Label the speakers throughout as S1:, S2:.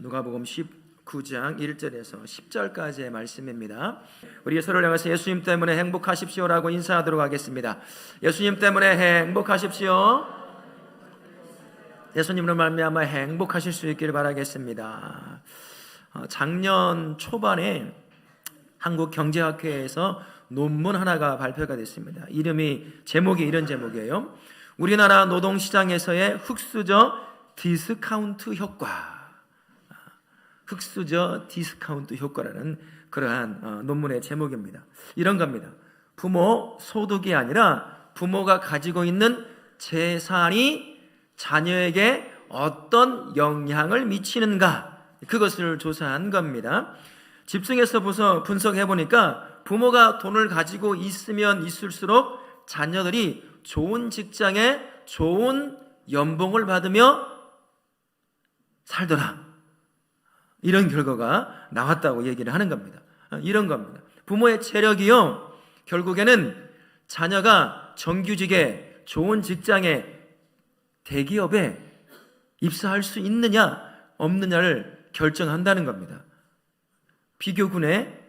S1: 누가복음 19장 1절에서 10절까지의 말씀입니다. 우리 서로를 향해서 예수님 때문에 행복하십시오라고 인사하도록 하겠습니다. 예수님 때문에 행복하십시오. 예수님으로 말미암아 행복하실 수 있기를 바라겠습니다. 작년 초반에 한국경제학회에서 논문 하나가 발표가 됐습니다. 제목이 이런 제목이에요. 우리나라 노동시장에서의 흑수저 디스카운트 효과. 흑수저 디스카운트 효과라는 그러한 논문의 제목입니다. 이런 겁니다. 부모 소득이 아니라 부모가 가지고 있는 재산이 자녀에게 어떤 영향을 미치는가, 그것을 조사한 겁니다. 집중해서 분석해 보니까 부모가 돈을 가지고 있으면 있을수록 자녀들이 좋은 직장에 좋은 연봉을 받으며 살더라, 이런 결과가 나왔다고 얘기를 하는 겁니다. 이런 겁니다. 부모의 체력이요, 결국에는 자녀가 정규직에 좋은 직장에 대기업에 입사할 수 있느냐 없느냐를 결정한다는 겁니다. 비교군에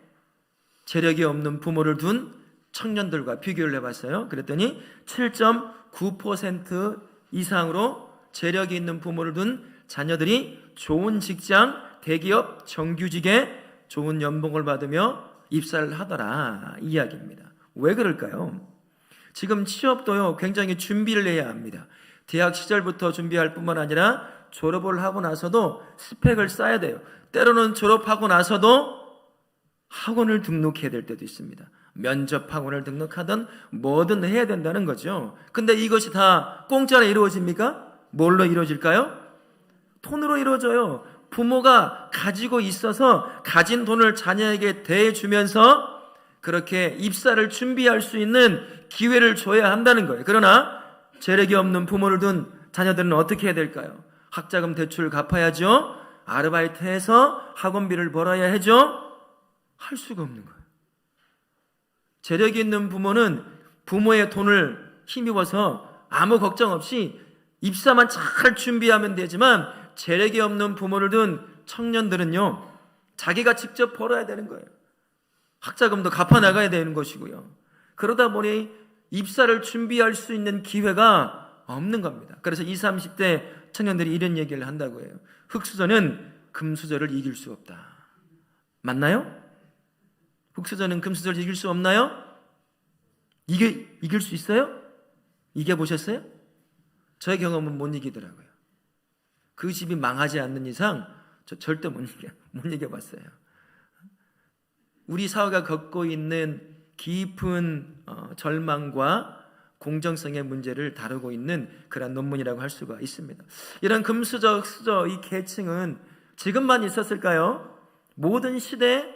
S1: 재력이 없는 부모를 둔 청년들과 비교를 해봤어요. 그랬더니 7.9% 이상으로 재력이 있는 부모를 둔 자녀들이 좋은 직장, 대기업, 정규직에 좋은 연봉을 받으며 입사를 하더라, 이 이야기입니다. 왜 그럴까요? 지금 취업도요, 굉장히 준비를 해야 합니다. 대학 시절부터 준비할 뿐만 아니라 졸업을 하고 나서도 스펙을 쌓아야 돼요. 때로는 졸업하고 나서도 학원을 등록해야 될 때도 있습니다. 면접 학원을 등록하든 뭐든 해야 된다는 거죠. 근데 이것이 다 공짜로 이루어집니까? 뭘로 이루어질까요? 돈으로 이루어져요. 부모가 가지고 있어서 가진 돈을 자녀에게 대주면서 그렇게 입사를 준비할 수 있는 기회를 줘야 한다는 거예요. 그러나 재력이 없는 부모를 둔 자녀들은 어떻게 해야 될까요? 학자금 대출 갚아야죠. 아르바이트해서 학원비를 벌어야 하죠. 할 수가 없는 거예요. 재력이 있는 부모는 부모의 돈을 힘입어서 아무 걱정 없이 입사만 잘 준비하면 되지만, 재력이 없는 부모를 둔 청년들은요, 자기가 직접 벌어야 되는 거예요. 학자금도 갚아 나가야 되는 것이고요. 그러다 보니 입사를 준비할 수 있는 기회가 없는 겁니다. 그래서 20, 30대 청년들이 이런 얘기를 한다고 해요. 흑수저는 금수저를 이길 수 없다. 맞나요? 흑수저는 금수저를 이길 수 없나요? 이길 수 있어요? 이겨보셨어요? 저의 경험은 못 이기더라고요. 그 집이 망하지 않는 이상 저 절대 못 이겨봤어요. 우리 사회가 겪고 있는 깊은 절망과 공정성의 문제를 다루고 있는 그런 논문이라고 할 수가 있습니다. 이런 금수저, 흑수저 이 계층은 지금만 있었을까요? 모든 시대,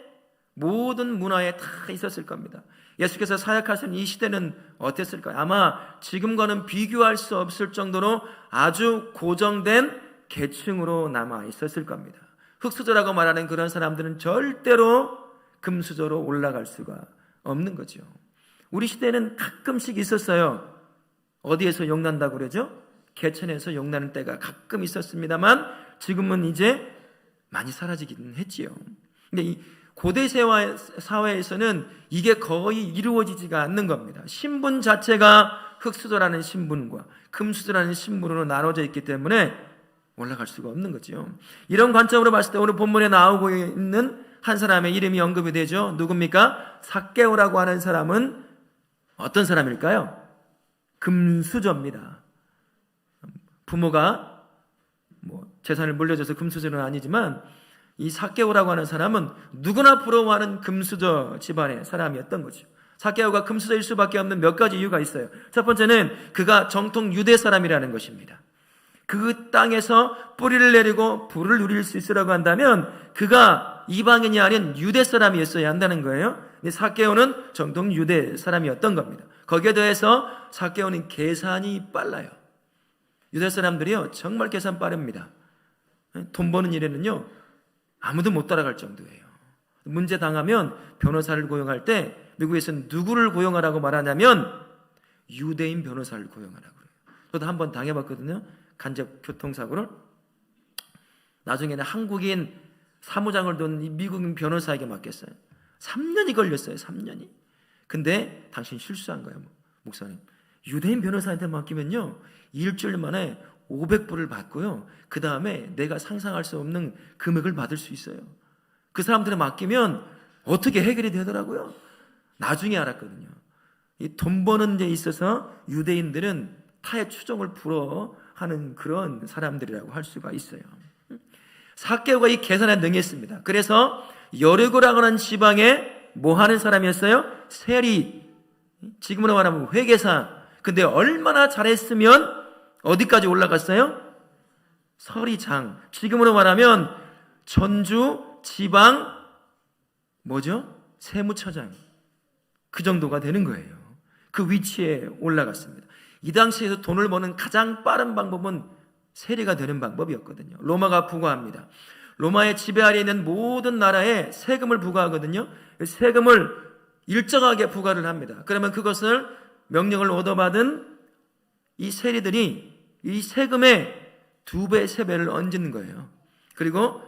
S1: 모든 문화에 다 있었을 겁니다. 예수께서 사역하신 이 시대는 어땠을까요? 아마 지금과는 비교할 수 없을 정도로 아주 고정된 계층으로 남아 있었을 겁니다. 흑수저라고 말하는 그런 사람들은 절대로 금수저로 올라갈 수가 없는 거죠. 우리 시대에는 가끔씩 있었어요. 어디에서 욕난다고 그러죠? 개천에서 욕나는 때가 가끔 있었습니다만 지금은 이제 많이 사라지긴 했지요. 근데 이 고대 사회에서는 이게 거의 이루어지지가 않는 겁니다. 신분 자체가 흑수저라는 신분과 금수저라는 신분으로 나눠져 있기 때문에 올라갈 수가 없는 거죠. 이런 관점으로 봤을 때 오늘 본문에 나오고 있는 한 사람의 이름이 언급이 되죠. 누굽니까? 삭개오라고 하는 사람은 어떤 사람일까요? 금수저입니다. 부모가 재산을 물려줘서 금수저는 아니지만 이 삭개오라고 하는 사람은 누구나 부러워하는 금수저 집안의 사람이었던 거죠. 삭개오가 금수저일 수밖에 없는 몇 가지 이유가 있어요. 첫 번째는 그가 정통 유대 사람이라는 것입니다. 그 땅에서 뿌리를 내리고 부를 누릴 수 있으라고 한다면 그가 이방인이 아닌 유대 사람이었어야 한다는 거예요. 삭개오는 정통 유대 사람이었던 겁니다. 거기에 더해서 삭개오는 계산이 빨라요. 유대 사람들이요, 정말 계산 빠릅니다. 돈 버는 일에는요, 아무도 못 따라갈 정도예요. 문제 당하면 변호사를 고용할 때 미국에서는 누구를 고용하라고 말하냐면 유대인 변호사를 고용하라고 그래요. 저도 한번 당해봤거든요. 간접 교통사고를. 나중에는 한국인 사무장을 둔 이 미국인 변호사에게 맡겼어요. 3년이 걸렸어요. 3년이. 근데 당신 실수한 거예요. 목사님. 유대인 변호사한테 맡기면요, 일주일 만에 500불을 받고요, 그 다음에 내가 상상할 수 없는 금액을 받을 수 있어요. 그 사람들에 맡기면 어떻게 해결이 되더라고요. 나중에 알았거든요. 이 돈 버는 데 있어서 유대인들은 타의 추종을 불허하는 그런 사람들이라고 할 수가 있어요. 삭개오가 이 계산에 능했습니다. 그래서 여리고라고 하는 지방에 뭐 하는 사람이었어요? 세리, 지금으로 말하면 회계사. 근데 얼마나 잘했으면 어디까지 올라갔어요? 서리장. 지금으로 말하면 전주 지방 뭐죠? 세무처장. 그 정도가 되는 거예요. 그 위치에 올라갔습니다. 이 당시에서 돈을 버는 가장 빠른 방법은 세리가 되는 방법이었거든요. 로마가 부과합니다. 로마의 지배 아래에 있는 모든 나라에 세금을 부과하거든요. 세금을 일정하게 부과를 합니다. 그러면 그것을 명령을 얻어받은 이 세리들이 이 세금의 2배, 3배를 얹는 거예요. 그리고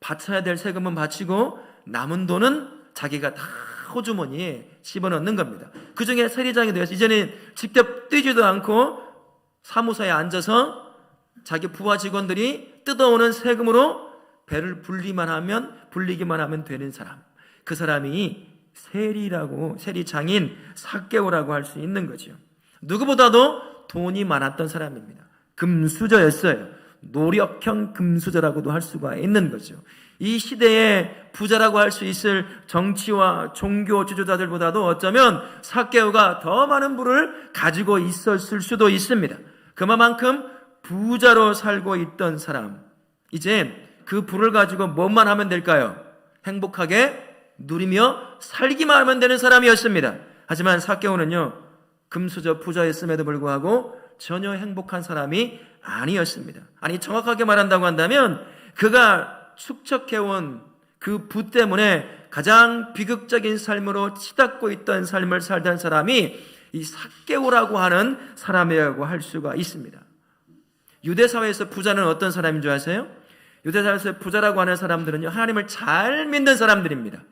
S1: 바쳐야 될 세금은 바치고 남은 돈은 자기가 다 호주머니에 집어넣는 겁니다. 그 중에 세리장이 되어서 이제는 직접 뛰지도 않고 사무소에 앉아서 자기 부하 직원들이 뜯어오는 세금으로 배를 불리기만 하면 되는 사람. 그 사람이 세리장인 삭개오라고 할 수 있는 거죠. 누구보다도 돈이 많았던 사람입니다. 금수저였어요. 노력형 금수저라고도 할 수가 있는 거죠. 이 시대의 부자라고 할 수 있을 정치와 종교 지도자들보다도 어쩌면 삭개오가 더 많은 부를 가지고 있었을 수도 있습니다. 그만큼 부자로 살고 있던 사람. 이제 그 부를 가지고 뭐만 하면 될까요? 행복하게 누리며 살기만 하면 되는 사람이었습니다. 하지만 삭개오는요, 금수저 부자였음에도 불구하고 전혀 행복한 사람이 아니었습니다. 아니, 정확하게 말한다고 한다면 그가 축적해온 그 부 때문에 가장 비극적인 삶으로 치닫고 있던 삶을 살던 사람이 이 삭개오라고 하는 사람이라고 할 수가 있습니다. 유대사회에서 부자는 어떤 사람인 줄 아세요? 유대사회에서 부자라고 하는 사람들은요, 하나님을 잘 믿는 사람들입니다.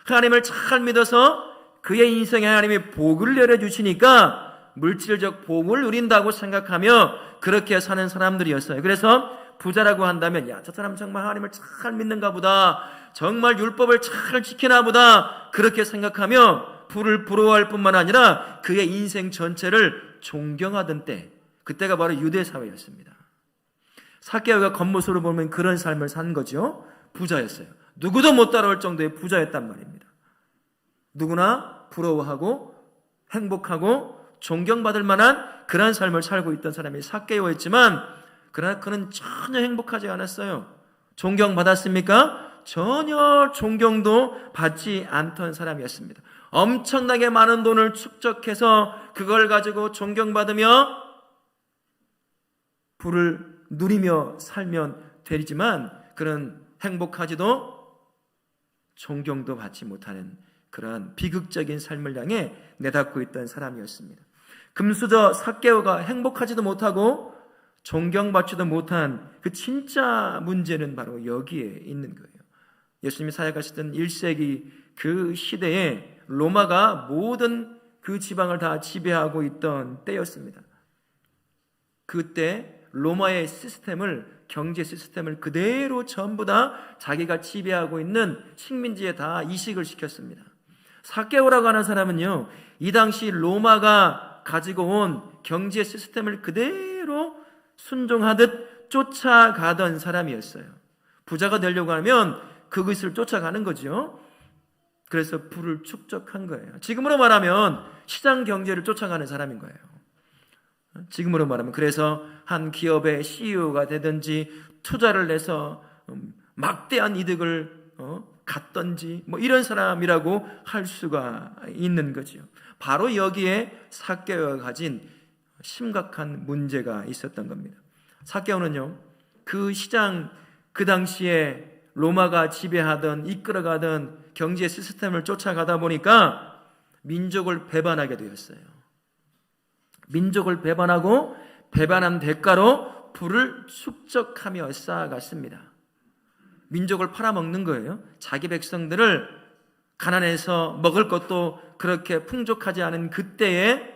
S1: 하나님을 잘 믿어서 그의 인생에 하나님이 복을 내려주시니까 물질적 복을 누린다고 생각하며 그렇게 사는 사람들이었어요. 그래서 부자라고 한다면, 야, 저 사람 정말 하나님을 잘 믿는가 보다, 정말 율법을 잘 지키나 보다, 그렇게 생각하며 부를 부러워할 뿐만 아니라 그의 인생 전체를 존경하던 때, 그때가 바로 유대사회였습니다. 삭개오가 겉모습으로 보면 그런 삶을 산 거죠. 부자였어요. 누구도 못 따라올 정도의 부자였단 말입니다. 누구나 부러워하고 행복하고 존경받을 만한 그런 삶을 살고 있던 사람이 삭개오였지만, 그러나 그는 전혀 행복하지 않았어요. 존경받았습니까? 전혀 존경도 받지 않던 사람이었습니다. 엄청나게 많은 돈을 축적해서 그걸 가지고 존경받으며 부를 누리며 살면 되지만 그는 행복하지도 존경도 받지 못하는 그러한 비극적인 삶을 향해 내닫고 있던 사람이었습니다. 금수저 삭개오가 행복하지도 못하고 존경받지도 못한 그 진짜 문제는 바로 여기에 있는 거예요. 예수님이 살아가시던 1세기 그 시대에 로마가 모든 그 지방을 다 지배하고 있던 때였습니다. 그때 로마의 경제 시스템을 그대로 전부 다 자기가 지배하고 있는 식민지에 다 이식을 시켰습니다. 삭개오라고 하는 사람은요, 이 당시 로마가 가지고 온 경제 시스템을 그대로 순종하듯 쫓아가던 사람이었어요. 부자가 되려고 하면 그것을 쫓아가는 거죠. 그래서 부를 축적한 거예요. 지금으로 말하면 시장 경제를 쫓아가는 사람인 거예요. 지금으로 말하면 그래서 한 기업의 CEO가 되든지 투자를 내서 막대한 이득을 갖든지 뭐 이런 사람이라고 할 수가 있는 거죠. 바로 여기에 삭개오가 가진 심각한 문제가 있었던 겁니다. 삭개오는요, 그 시장, 그 당시에 로마가 지배하던 이끌어가던 경제 시스템을 쫓아가다 보니까 민족을 배반하게 되었어요. 민족을 배반하고 배반한 대가로 부를 축적하며 쌓아갔습니다. 민족을 팔아먹는 거예요. 자기 백성들을 가난해서 먹을 것도 그렇게 풍족하지 않은 그때에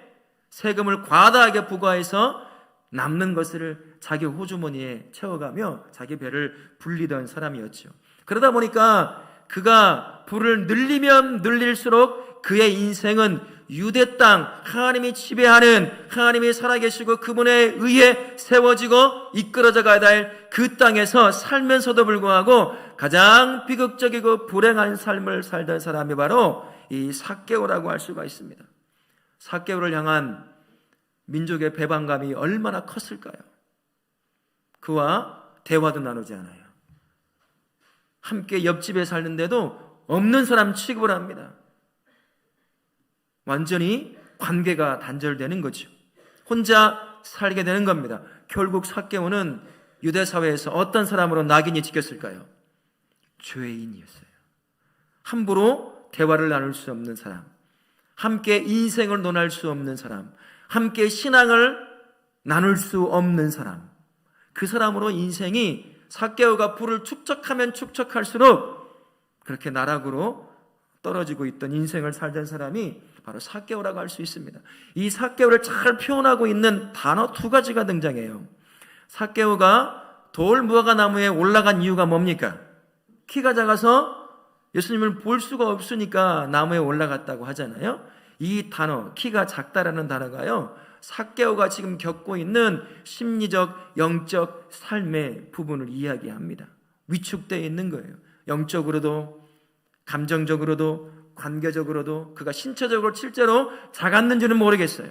S1: 세금을 과다하게 부과해서 남는 것을 자기 호주머니에 채워가며 자기 배를 불리던 사람이었죠. 그러다 보니까 그가 부를 늘리면 늘릴수록 그의 인생은 유대 땅, 하나님이 지배하는, 하나님이 살아계시고 그분에 의해 세워지고 이끌어져 가야 될 그 땅에서 살면서도 불구하고 가장 비극적이고 불행한 삶을 살던 사람이 바로 이 삭개오라고 할 수가 있습니다. 삭개오를 향한 민족의 배반감이 얼마나 컸을까요? 그와 대화도 나누지 않아요. 함께 옆집에 살는데도 없는 사람 취급을 합니다. 완전히 관계가 단절되는 거죠. 혼자 살게 되는 겁니다. 결국 삭개오는 유대 사회에서 어떤 사람으로 낙인이 찍혔을까요? 죄인이었어요. 함부로 대화를 나눌 수 없는 사람, 함께 인생을 논할 수 없는 사람, 함께 신앙을 나눌 수 없는 사람, 그 사람으로 인생이 삭개오가 부를 축적하면 축적할수록 그렇게 나락으로 떨어지고 있던 인생을 살던 사람이 바로 삭개오라고 할 수 있습니다. 이 삭개오를 잘 표현하고 있는 단어 두 가지가 등장해요. 삭개오가 돌 무화과 나무에 올라간 이유가 뭡니까? 키가 작아서 예수님을 볼 수가 없으니까 나무에 올라갔다고 하잖아요. 이 단어, 키가 작다라는 단어가요, 삭개오가 지금 겪고 있는 심리적, 영적 삶의 부분을 이야기합니다. 위축되어 있는 거예요. 영적으로도, 감정적으로도, 관계적으로도, 그가 신체적으로 실제로 작았는지는 모르겠어요.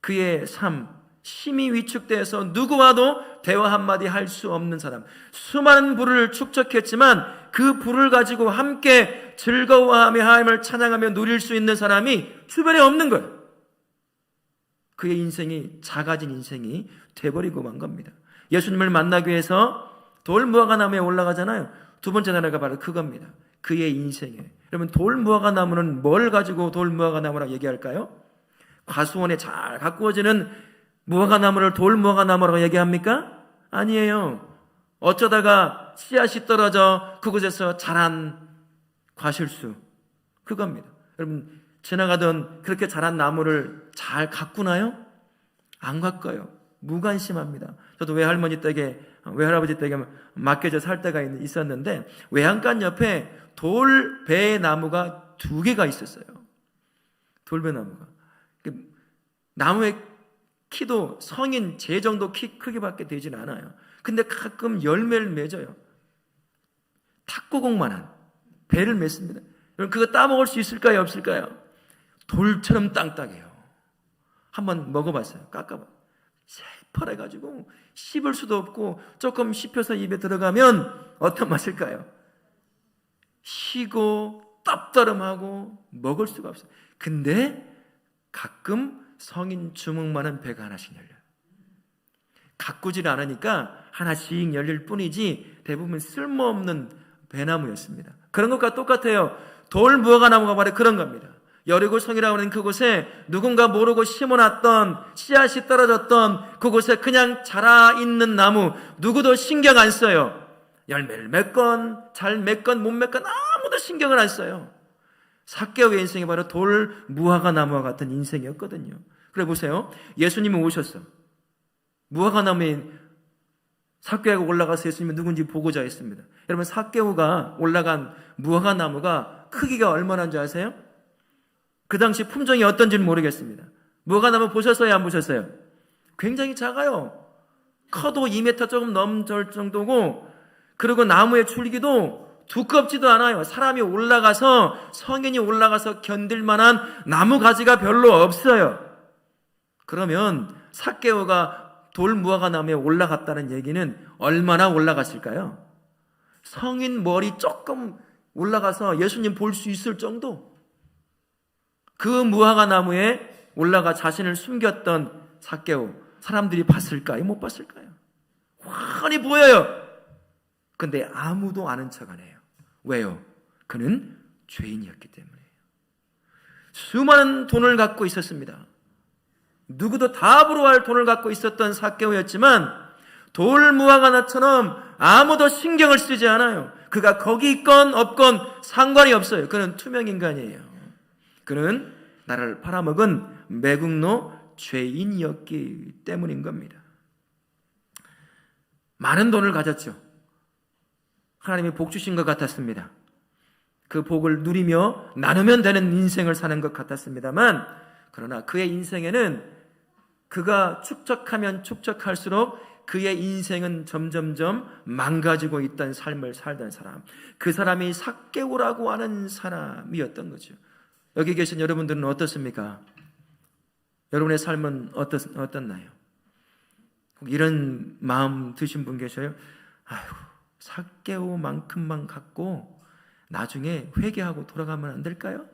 S1: 그의 삶, 심히 위축되어서 누구와도 대화 한마디 할 수 없는 사람, 수많은 부를 축적했지만 그 부를 가지고 함께 즐거워하며 하나님을 찬양하며 누릴 수 있는 사람이 주변에 없는 거예요. 그의 인생이 작아진 인생이 돼버리고 만 겁니다. 예수님을 만나기 위해서 돌 무화과 나무에 올라가잖아요. 두 번째 단어가 바로 그겁니다. 그의 인생에. 여러분, 돌 무화과 나무는 뭘 가지고 돌 무화과 나무라고 얘기할까요? 과수원에 잘 가꾸어지는 무화과 나무를 돌 무화과 나무라고 얘기합니까? 아니에요. 어쩌다가 씨앗이 떨어져 그곳에서 자란 과실수, 그겁니다. 여러분, 지나가던 그렇게 자란 나무를 잘 가꾸나요? 안 가꿔요. 무관심합니다. 저도 외할머니 댁에, 외할아버지 댁에 맡겨져 살 때가 있었는데 외양간 옆에 돌배 나무가 2개가 있었어요. 돌배 나무가. 나무의 키도 성인 제 정도 키 크기밖에 되진 않아요. 근데 가끔 열매를 맺어요. 탁구공만한 배를 맺습니다. 여러분, 그거 따먹을 수 있을까요? 없을까요? 돌처럼 땅땅해요. 한번 먹어봤어요. 깎아봐. 새파래가지고 씹을 수도 없고 조금 씹혀서 입에 들어가면 어떤 맛일까요? 시고 떡더름하고 먹을 수가 없어요. 근데 가끔 성인 주먹만한 배가 하나씩 열려요. 가꾸질 않으니까 하나씩 열릴 뿐이지 대부분 쓸모없는 배나무였습니다. 그런 것과 똑같아요. 돌 무화과 나무가 바로 그런 겁니다. 여리고성이라고 하는 그곳에 누군가 모르고 심어놨던 씨앗이 떨어졌던 그곳에 그냥 자라있는 나무, 누구도 신경 안 써요. 열매를 맺건 잘 맺건 못 맺건 아무도 신경을 안 써요. 삭개오의 인생이 바로 돌 무화과 나무와 같은 인생이었거든요. 그래 보세요. 예수님이 오셨어. 무화과 나무에 삭개오가 올라가서 예수님이 누군지 보고자 했습니다. 여러분, 삭개오가 올라간 무화과 나무가 크기가 얼마나인 줄 아세요? 그 당시 품종이 어떤지는 모르겠습니다. 무화과 나무 보셨어요? 안 보셨어요? 굉장히 작아요. 커도 2m 조금 넘을 정도고, 그리고 나무의 줄기도 두껍지도 않아요. 사람이 올라가서, 성인이 올라가서 견딜 만한 나무 가지가 별로 없어요. 그러면 삭개오가 돌 무화과 나무에 올라갔다는 얘기는 얼마나 올라갔을까요? 성인 머리 조금 올라가서 예수님 볼 수 있을 정도. 그 무화과 나무에 올라가 자신을 숨겼던 삭개오, 사람들이 봤을까요? 못 봤을까요? 환히 보여요. 근데 아무도 아는 척 안 해요. 왜요? 그는 죄인이었기 때문이에요. 수많은 돈을 갖고 있었습니다. 누구도 다 부러워할 돈을 갖고 있었던 삭개오였지만 돌 무화과 나처럼 아무도 신경을 쓰지 않아요. 그가 거기 있건 없건 상관이 없어요. 그는 투명인간이에요. 그는 나를 팔아먹은 매국노 죄인이었기 때문인 겁니다. 많은 돈을 가졌죠. 하나님이 복 주신 것 같았습니다. 그 복을 누리며 나누면 되는 인생을 사는 것 같았습니다만, 그러나 그의 인생에는 그가 축적하면 축적할수록 그의 인생은 점점점 망가지고 있던 삶을 살던 사람, 그 사람이 삭개오라고 하는 사람이었던 거죠. 여기 계신 여러분들은 어떻습니까? 여러분의 삶은 어떻나요? 이런 마음 드신 분 계셔요? 아휴, 삭개오만큼만 갖고 나중에 회개하고 돌아가면 안 될까요?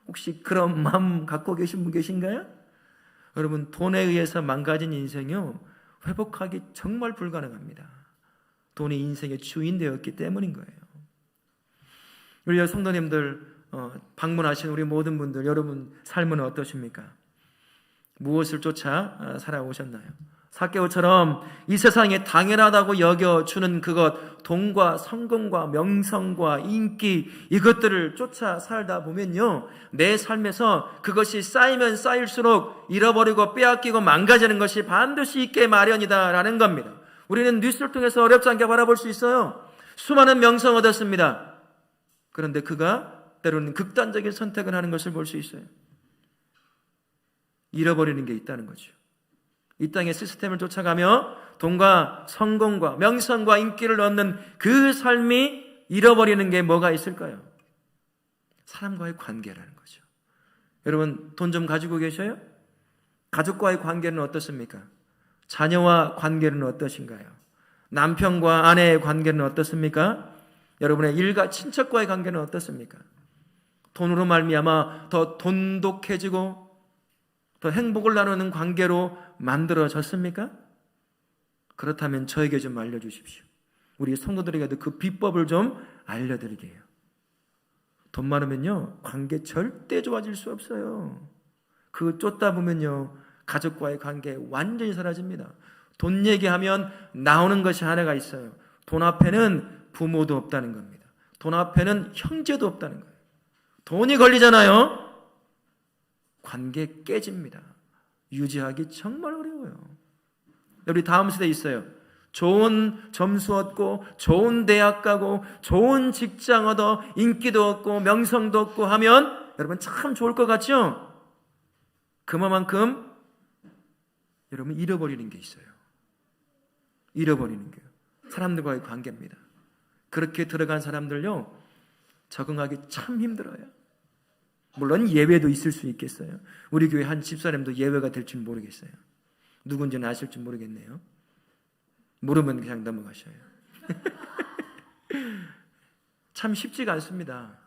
S1: 혹시 그런 마음 갖고 계신 분 계신가요? 여러분, 돈에 의해서 망가진 인생이요, 회복하기 정말 불가능합니다. 돈이 인생의 주인 되었기 때문인 거예요. 우리 성도님들, 방문하신 우리 모든 분들, 여러분 삶은 어떠십니까? 무엇을 쫓아 살아오셨나요? 삭개오처럼 이 세상에 당연하다고 여겨주는 그것, 돈과 성공과 명성과 인기, 이것들을 쫓아 살다 보면요, 내 삶에서 그것이 쌓이면 쌓일수록 잃어버리고 빼앗기고 망가지는 것이 반드시 있게 마련이다라는 겁니다. 우리는 뉴스를 통해서 어렵지 않게 바라볼 수 있어요. 수많은 명성 얻었습니다. 그런데 그가 때로는 극단적인 선택을 하는 것을 볼 수 있어요. 잃어버리는 게 있다는 거죠. 이 땅의 시스템을 쫓아가며 돈과 성공과 명성과 인기를 얻는 그 삶이 잃어버리는 게 뭐가 있을까요? 사람과의 관계라는 거죠. 여러분, 돈 좀 가지고 계셔요? 가족과의 관계는 어떻습니까? 자녀와 관계는 어떠신가요? 남편과 아내의 관계는 어떻습니까? 여러분의 일가 친척과의 관계는 어떻습니까? 돈으로 말미암아 더 돈독해지고 더 행복을 나누는 관계로 만들어졌습니까? 그렇다면 저에게 좀 알려주십시오. 우리 성도들에게도 그 비법을 좀 알려드리게 해요. 돈 많으면요, 관계 절대 좋아질 수 없어요. 그 쫓다 보면요, 가족과의 관계 완전히 사라집니다. 돈 얘기하면 나오는 것이 하나가 있어요. 돈 앞에는 부모도 없다는 겁니다. 돈 앞에는 형제도 없다는 거예요. 돈이 걸리잖아요. 관계 깨집니다. 유지하기 정말 어려워요. 우리 다음 세대에 있어요. 좋은 점수 얻고 좋은 대학 가고 좋은 직장 얻어 인기도 얻고 명성도 얻고 하면 여러분 참 좋을 것 같죠? 그만큼 여러분 잃어버리는 게 있어요. 잃어버리는 게요. 사람들과의 관계입니다. 그렇게 들어간 사람들요, 적응하기 참 힘들어요. 물론 예외도 있을 수 있겠어요. 우리 교회 한 집사람도 예외가 될지 모르겠어요. 누군지는 아실지 모르겠네요. 모르면 그냥 넘어가셔요. 참 쉽지가 않습니다.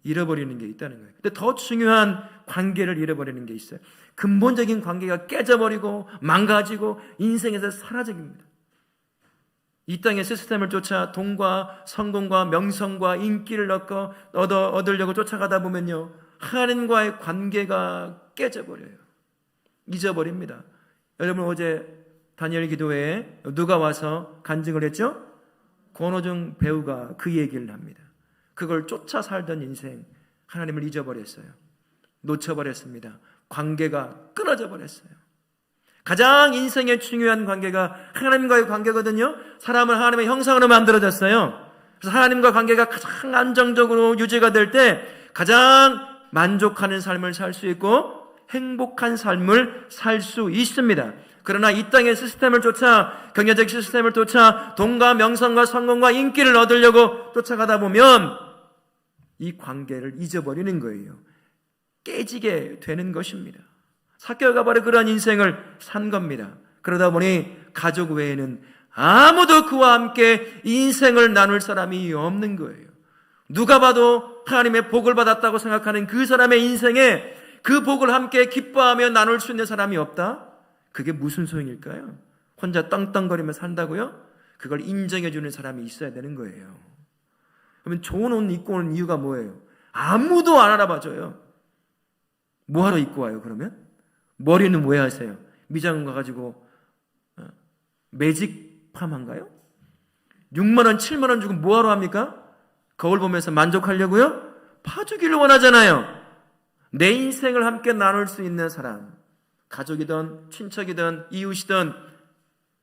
S1: 잃어버리는 게 있다는 거예요. 근데 더 중요한 관계를 잃어버리는 게 있어요. 근본적인 관계가 깨져버리고 망가지고 인생에서 사라집니다. 이 땅의 시스템을 쫓아 돈과 성공과 명성과 인기를 얻으려고 쫓아가다 보면요, 하나님과의 관계가 깨져버려요. 잊어버립니다. 여러분, 어제 다니엘 기도회에 누가 와서 간증을 했죠? 권호중 배우가 그 얘기를 합니다. 그걸 쫓아 살던 인생, 하나님을 잊어버렸어요. 놓쳐버렸습니다. 관계가 끊어져 버렸어요. 가장 인생의 중요한 관계가 하나님과의 관계거든요. 사람을 하나님의 형상으로 만들어졌어요. 그래서 하나님과 관계가 가장 안정적으로 유지가 될 때 가장 만족하는 삶을 살 수 있고 행복한 삶을 살 수 있습니다. 그러나 이 땅의 시스템을 쫓아, 경제적 시스템을 쫓아 돈과 명성과 성공과 인기를 얻으려고 쫓아가다 보면 이 관계를 잊어버리는 거예요. 깨지게 되는 것입니다. 삭개오가 바로 그런 인생을 산 겁니다. 그러다 보니 가족 외에는 아무도 그와 함께 인생을 나눌 사람이 없는 거예요. 누가 봐도 하나님의 복을 받았다고 생각하는 그 사람의 인생에 그 복을 함께 기뻐하며 나눌 수 있는 사람이 없다? 그게 무슨 소용일까요? 혼자 떵떵거리며 산다고요? 그걸 인정해 주는 사람이 있어야 되는 거예요. 그러면 좋은 옷 입고 오는 이유가 뭐예요? 아무도 안 알아봐줘요. 뭐하러 입고 와요, 그러면? 머리는 왜 하세요? 미장원 가가지고 매직팜 한가요? 6만 원, 7만 원 주고 뭐하러 합니까? 거울 보면서 만족하려고요? 봐주기를 원하잖아요. 내 인생을 함께 나눌 수 있는 사람, 가족이든 친척이든 이웃이든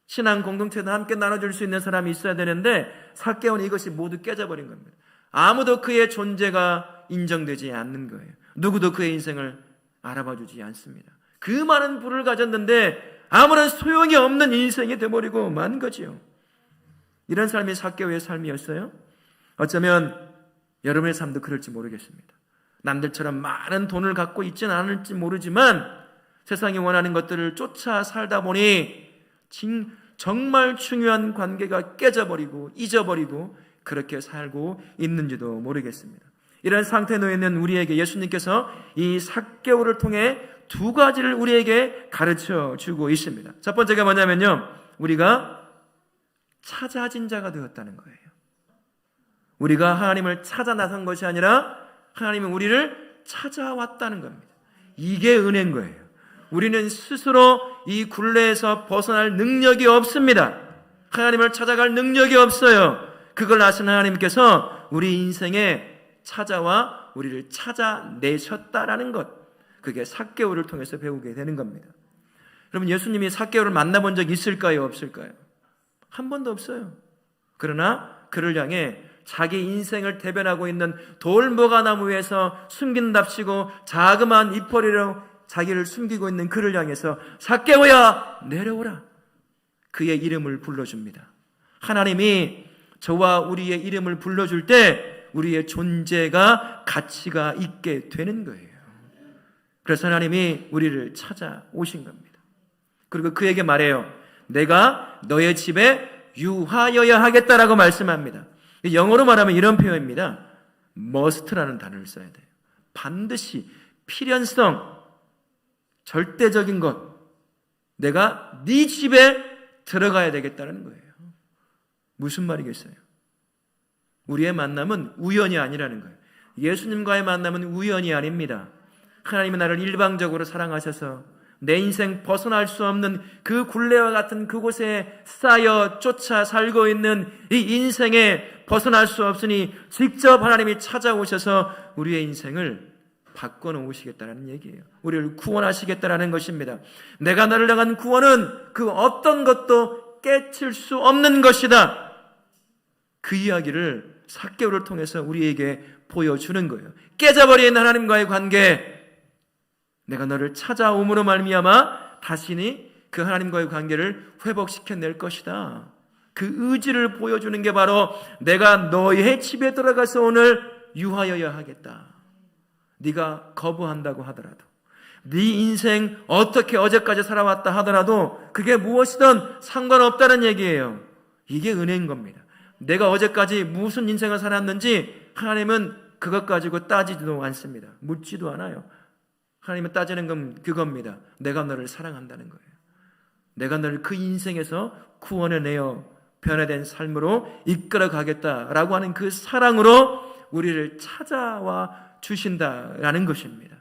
S1: 신앙 공동체든 함께 나눠줄 수 있는 사람이 있어야 되는데 삭개오는 이것이 모두 깨져버린 겁니다. 아무도 그의 존재가 인정되지 않는 거예요. 누구도 그의 인생을 알아봐주지 않습니다. 그 많은 부를 가졌는데 아무런 소용이 없는 인생이 되어버리고 만 거지요. 이런 삶이 삭개오의 삶이었어요. 어쩌면 여러분의 삶도 그럴지 모르겠습니다. 남들처럼 많은 돈을 갖고 있지는 않을지 모르지만 세상이 원하는 것들을 쫓아 살다 보니 정말 중요한 관계가 깨져버리고 잊어버리고 그렇게 살고 있는지도 모르겠습니다. 이런 상태에 놓여 있는 우리에게 예수님께서 이 삭개오를 통해 두 가지를 우리에게 가르쳐 주고 있습니다. 첫 번째가 뭐냐면요, 우리가 찾아진 자가 되었다는 거예요. 우리가 하나님을 찾아 나선 것이 아니라 하나님은 우리를 찾아왔다는 겁니다. 이게 은혜인 거예요. 우리는 스스로 이 굴레에서 벗어날 능력이 없습니다. 하나님을 찾아갈 능력이 없어요. 그걸 아시는 하나님께서 우리 인생에 찾아와 우리를 찾아내셨다라는 것, 그게 삭개오를 통해서 배우게 되는 겁니다. 여러분, 예수님이 삭개오를 만나본 적 있을까요? 없을까요? 한 번도 없어요. 그러나 그를 향해 자기 인생을 대변하고 있는 돌무화과나무 위에서 숨긴답시고 자그마한 이포리로 자기를 숨기고 있는 그를 향해서 삭개오야 내려오라, 그의 이름을 불러줍니다. 하나님이 저와 우리의 이름을 불러줄 때 우리의 존재가 가치가 있게 되는 거예요. 그래서 하나님이 우리를 찾아오신 겁니다. 그리고 그에게 말해요. 내가 너의 집에 유하여야 하겠다라고 말씀합니다. 영어로 말하면 이런 표현입니다. must라는 단어를 써야 돼요. 반드시, 필연성, 절대적인 것, 내가 네 집에 들어가야 되겠다는 거예요. 무슨 말이겠어요? 우리의 만남은 우연이 아니라는 거예요. 예수님과의 만남은 우연이 아닙니다. 하나님은 나를 일방적으로 사랑하셔서 내 인생 벗어날 수 없는 그 굴레와 같은 그곳에 쌓여 쫓아 살고 있는 이 인생에 벗어날 수 없으니 직접 하나님이 찾아오셔서 우리의 인생을 바꿔놓으시겠다는 얘기예요. 우리를 구원하시겠다는 것입니다. 내가 나를 향한 구원은 그 어떤 것도 깨칠 수 없는 것이다. 그 이야기를 삭개오를 통해서 우리에게 보여주는 거예요. 깨져버린 하나님과의 관계, 내가 너를 찾아옴으로 말미암아 다시니 그 하나님과의 관계를 회복시켜낼 것이다. 그 의지를 보여주는 게 바로 내가 너의 집에 들어가서 오늘 유하여야 하겠다. 네가 거부한다고 하더라도, 네 인생 어떻게 어제까지 살아왔다 하더라도 그게 무엇이든 상관없다는 얘기예요. 이게 은혜인 겁니다. 내가 어제까지 무슨 인생을 살았는지 하나님은 그것 가지고 따지지도 않습니다. 묻지도 않아요. 하나님은 따지는 건 그겁니다. 내가 너를 사랑한다는 거예요. 내가 너를 그 인생에서 구원해내어 변화된 삶으로 이끌어 가겠다라고 하는 그 사랑으로 우리를 찾아와 주신다라는 것입니다.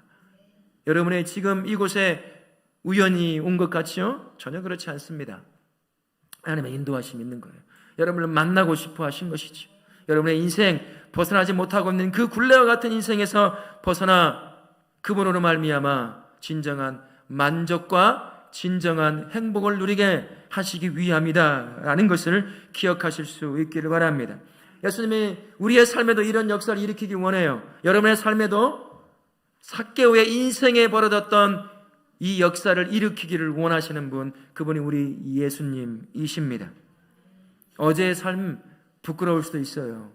S1: 여러분의 지금 이곳에 우연히 온 것 같지요? 전혀 그렇지 않습니다. 하나님의 인도하심이 있는 거예요. 여러분을 만나고 싶어 하신 것이죠. 여러분의 인생, 벗어나지 못하고 있는 그 굴레와 같은 인생에서 벗어나 그분으로 말미암아 진정한 만족과 진정한 행복을 누리게 하시기 위함이다라는 것을 기억하실 수 있기를 바랍니다. 예수님이 우리의 삶에도 이런 역사를 일으키기 원해요. 여러분의 삶에도 삭개오의 인생에 벌어졌던 이 역사를 일으키기를 원하시는 분, 그분이 우리 예수님이십니다. 어제의 삶 부끄러울 수도 있어요.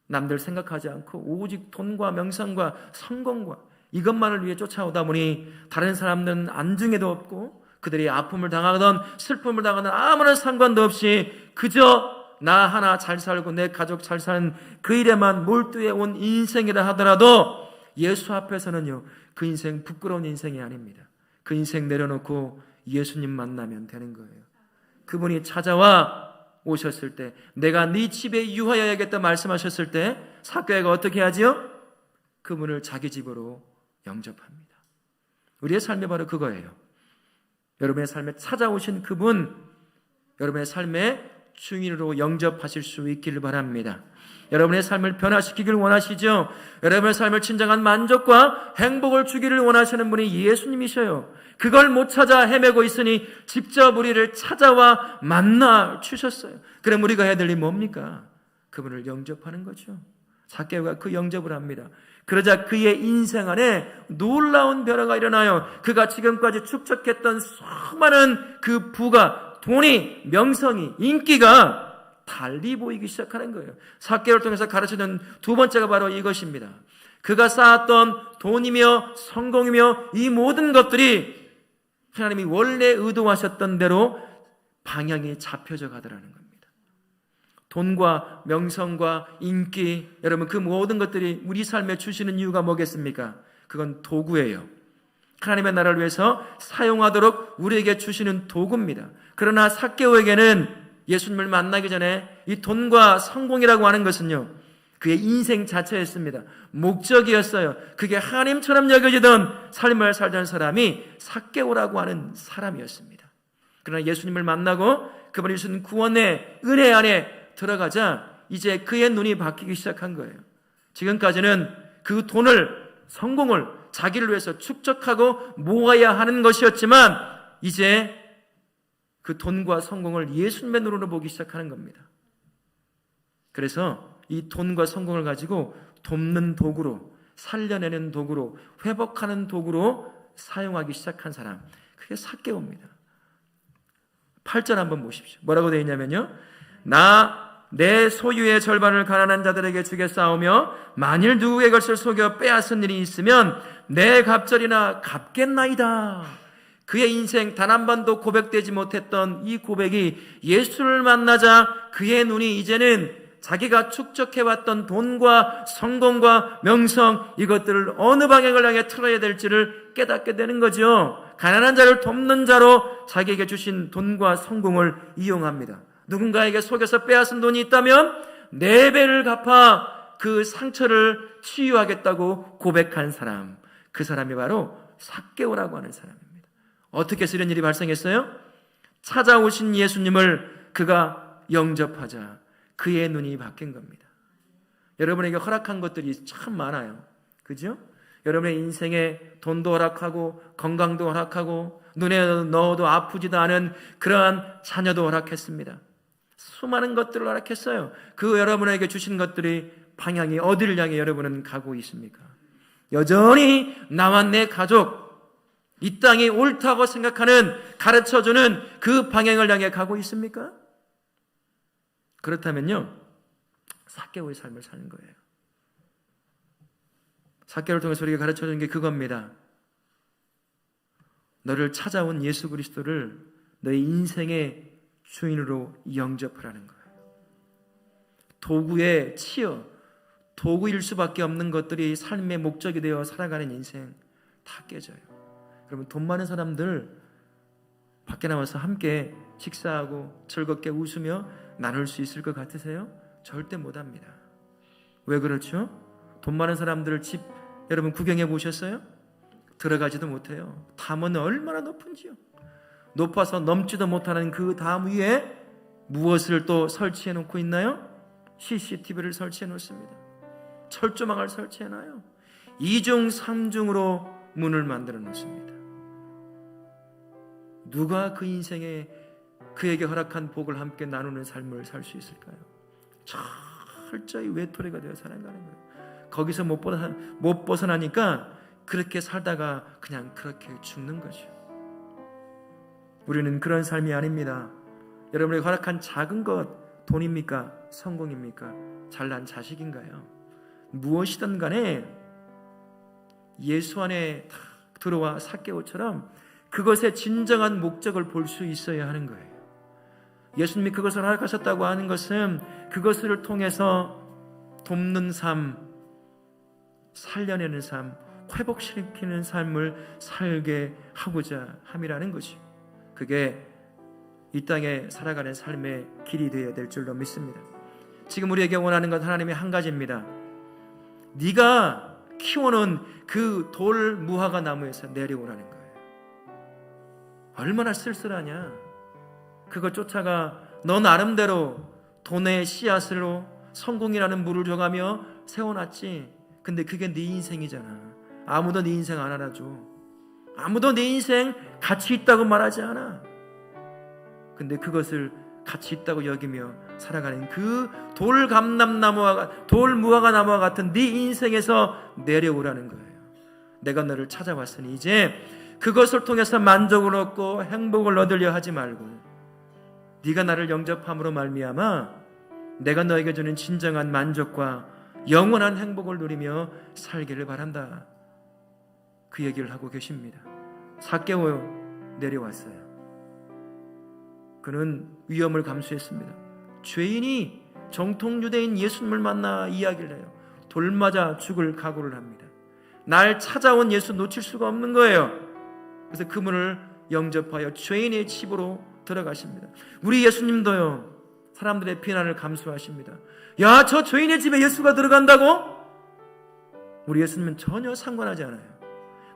S1: 남들 생각하지 않고 오직 돈과 명성과 성공과 이것만을 위해 쫓아오다 보니 다른 사람들은 안중에도 없고 그들이 아픔을 당하든 슬픔을 당하든 아무런 상관도 없이 그저 나 하나 잘 살고 내 가족 잘 사는 그 일에만 몰두해 온 인생이라 하더라도 예수 앞에서는요, 그 인생 부끄러운 인생이 아닙니다. 그 인생 내려놓고 예수님 만나면 되는 거예요. 그분이 찾아와 오셨을 때, 내가 네 집에 유하여야겠다 말씀하셨을 때 삭개오가 어떻게 하지요? 그분을 자기 집으로 영접합니다. 우리의 삶이 바로 그거예요. 여러분의 삶에 찾아오신 그분, 여러분의 삶에 주인으로 영접하실 수 있기를 바랍니다. 여러분의 삶을 변화시키길 원하시죠? 여러분의 삶을 진정한 만족과 행복을 주기를 원하시는 분이 예수님이셔요. 그걸 못 찾아 헤매고 있으니 직접 우리를 찾아와 만나 주셨어요. 그럼 우리가 해야 될 일이 뭡니까? 그분을 영접하는 거죠. 삭개오가 그 영접을 합니다. 그러자 그의 인생 안에 놀라운 변화가 일어나요. 그가 지금까지 축적했던 수많은 그 부가, 돈이, 명성이, 인기가 달리 보이기 시작하는 거예요. 삭개오를 통해서 가르치는 두 번째가 바로 이것입니다. 그가 쌓았던 돈이며 성공이며 이 모든 것들이 하나님이 원래 의도하셨던 대로 방향이 잡혀져 가더라는 겁니다. 돈과 명성과 인기, 여러분 그 모든 것들이 우리 삶에 주시는 이유가 뭐겠습니까? 그건 도구예요. 하나님의 나라를 위해서 사용하도록 우리에게 주시는 도구입니다. 그러나 삭개오에게는 예수님을 만나기 전에 이 돈과 성공이라고 하는 것은요, 그의 인생 자체였습니다. 목적이었어요. 그게 하나님처럼 여겨지던 삶을 살던 사람이 삭개오라고 하는 사람이었습니다. 그러나 예수님을 만나고 그분이 주신 구원의 은혜 안에 들어가자 이제 그의 눈이 바뀌기 시작한 거예요. 지금까지는 그 돈을, 성공을 자기를 위해서 축적하고 모아야 하는 것이었지만 이제 그 돈과 성공을 예수님의 눈으로 보기 시작하는 겁니다. 그래서 이 돈과 성공을 가지고 돕는 도구로, 살려내는 도구로, 회복하는 도구로 사용하기 시작한 사람, 그게 삭개오입니다. 8절 한번 보십시오. 뭐라고 되어 있냐면요, 내 소유의 절반을 가난한 자들에게 주겠사오며 만일 누구의 것을 속여 빼앗은 일이 있으면 내 갑절이나 갚겠나이다. 그의 인생 단 한 번도 고백되지 못했던 이 고백이 예수를 만나자 그의 눈이 이제는 자기가 축적해왔던 돈과 성공과 명성, 이것들을 어느 방향을 향해 틀어야 될지를 깨닫게 되는 거죠. 가난한 자를 돕는 자로 자기에게 주신 돈과 성공을 이용합니다. 누군가에게 속여서 빼앗은 돈이 있다면 4배를 갚아 그 상처를 치유하겠다고 고백한 사람, 그 사람이 바로 삭개오라고 하는 사람입니다. 어떻게 해서 이런 일이 발생했어요? 찾아오신 예수님을 그가 영접하자 그의 눈이 바뀐 겁니다. 여러분에게 허락한 것들이 참 많아요. 그죠? 여러분의 인생에 돈도 허락하고 건강도 허락하고 눈에 넣어도 아프지도 않은 그러한 자녀도 허락했습니다. 수많은 것들을 허락했어요. 그 여러분에게 주신 것들이 방향이 어디를 향해 여러분은 가고 있습니까? 여전히 나와 내 가족, 이 땅이 옳다고 생각하는, 가르쳐주는 그 방향을 향해 가고 있습니까? 그렇다면요, 삭개오의 삶을 사는 거예요. 삭개오를 통해서 우리에게 가르쳐주는 게 그겁니다. 너를 찾아온 예수 그리스도를 너의 인생의 주인으로 영접하라는 거예요. 도구에 치여 도구일 수밖에 없는 것들이 삶의 목적이 되어 살아가는 인생 다 깨져요. 그러면 돈 많은 사람들 밖에 나와서 함께 식사하고 즐겁게 웃으며 나눌 수 있을 것 같으세요? 절대 못합니다. 왜 그렇죠? 돈 많은 사람들 집 여러분 구경해 보셨어요? 들어가지도 못해요. 담은 얼마나 높은지요. 높아서 넘지도 못하는 그 담 위에 무엇을 또 설치해 놓고 있나요? CCTV를 설치해 놓습니다. 철조망을 설치해 놔요. 2중 3중으로 문을 만들어 놓습니다. 누가 그 인생에 그에게 허락한 복을 함께 나누는 삶을 살 수 있을까요? 철저히 외톨이가 되어 살아가는 거예요. 거기서 못 벗어나니까 그렇게 살다가 그냥 그렇게 죽는 거죠. 우리는 그런 삶이 아닙니다. 여러분에게 허락한 작은 것, 돈입니까? 성공입니까? 잘난 자식인가요? 무엇이든 간에 예수 안에 딱 들어와 삭개오처럼 그것의 진정한 목적을 볼 수 있어야 하는 거예요. 예수님이 그것을 허락하셨다고 하는 것은 그것을 통해서 돕는 삶, 살려내는 삶, 회복시키는 삶을 살게 하고자 함이라는 것이죠. 그게 이 땅에 살아가는 삶의 길이 되어야 될 줄로 믿습니다. 지금 우리에게 원하는 건 하나님의 한 가지입니다. 네가 키워놓은 그 돌 무화과 나무에서 내려오라는 거예요. 얼마나 쓸쓸하냐. 그걸 쫓아가 너 나름대로 돈의 씨앗으로 성공이라는 물을 줘가며 세워놨지. 근데 그게 네 인생이잖아. 아무도 네 인생 안 알아줘. 아무도 네 인생 가치 있다고 말하지 않아. 근데 그것을 가치 있다고 여기며 살아가는 그 돌무화과 나무와 같은 네 인생에서 내려오라는 거예요. 내가 너를 찾아왔으니 이제 그것을 통해서 만족을 얻고 행복을 얻으려 하지 말고 네가 나를 영접함으로 말미암아 내가 너에게 주는 진정한 만족과 영원한 행복을 누리며 살기를 바란다. 그 얘기를 하고 계십니다. 삭개오 내려왔어요. 그는 위험을 감수했습니다. 죄인이 정통 유대인 예수님을 만나 이야기를 해요. 돌 맞아 죽을 각오를 합니다. 날 찾아온 예수 놓칠 수가 없는 거예요. 그래서 그분을 영접하여 죄인의 집으로 들어가십니다. 우리 예수님도요, 사람들의 비난을 감수하십니다. 야, 저 죄인의 집에 예수가 들어간다고? 우리 예수님은 전혀 상관하지 않아요.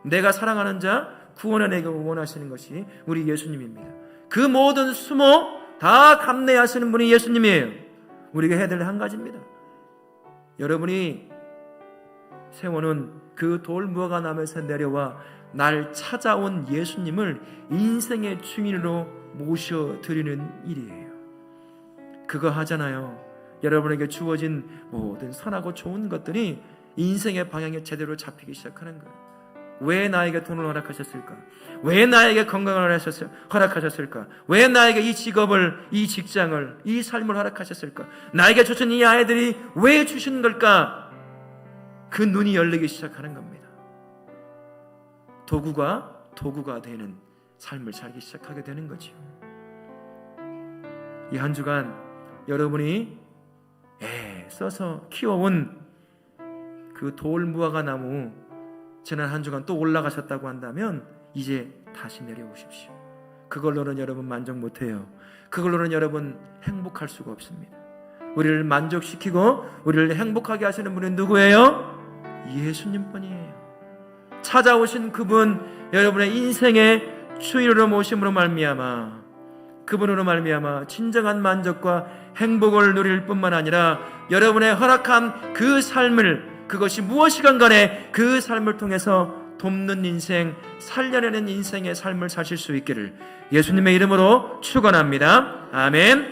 S1: 내가 사랑하는 자 구원하내기 원하시는 것이 우리 예수님입니다. 그 모든 수모 다 감내하시는 분이 예수님이에요. 우리가 해야 될 한 가지입니다. 여러분이 세워놓은 그 돌무화과 나무에서 내려와 날 찾아온 예수님을 인생의 주인으로 모셔드리는 일이에요. 그거 하잖아요. 여러분에게 주어진 모든 선하고 좋은 것들이 인생의 방향에 제대로 잡히기 시작하는 거예요. 왜 나에게 돈을 허락하셨을까? 왜 나에게 건강을 허락하셨을까? 왜 나에게 이 직업을, 이 직장을, 이 삶을 허락하셨을까? 나에게 주신 이 아이들이 왜 주신 걸까? 그 눈이 열리기 시작하는 겁니다. 도구가 되는 삶을 살기 시작하게 되는 거죠. 이 한 주간 여러분이 애써서 키워온 그 돌무화과 나무 지난 한 주간 또 올라가셨다고 한다면 이제 다시 내려오십시오. 그걸로는 여러분 만족 못해요. 그걸로는 여러분 행복할 수가 없습니다. 우리를 만족시키고 우리를 행복하게 하시는 분은 누구예요? 예수님뿐이에요. 찾아오신 그분, 여러분의 인생의 주인으로 모심으로 말미암아 그분으로 말미암아 진정한 만족과 행복을 누릴 뿐만 아니라 여러분의 허락한 그 삶을, 그것이 무엇이건 간에 그 삶을 통해서 돕는 인생, 살려내는 인생의 삶을 사실 수 있기를 예수님의 이름으로 축원합니다. 아멘.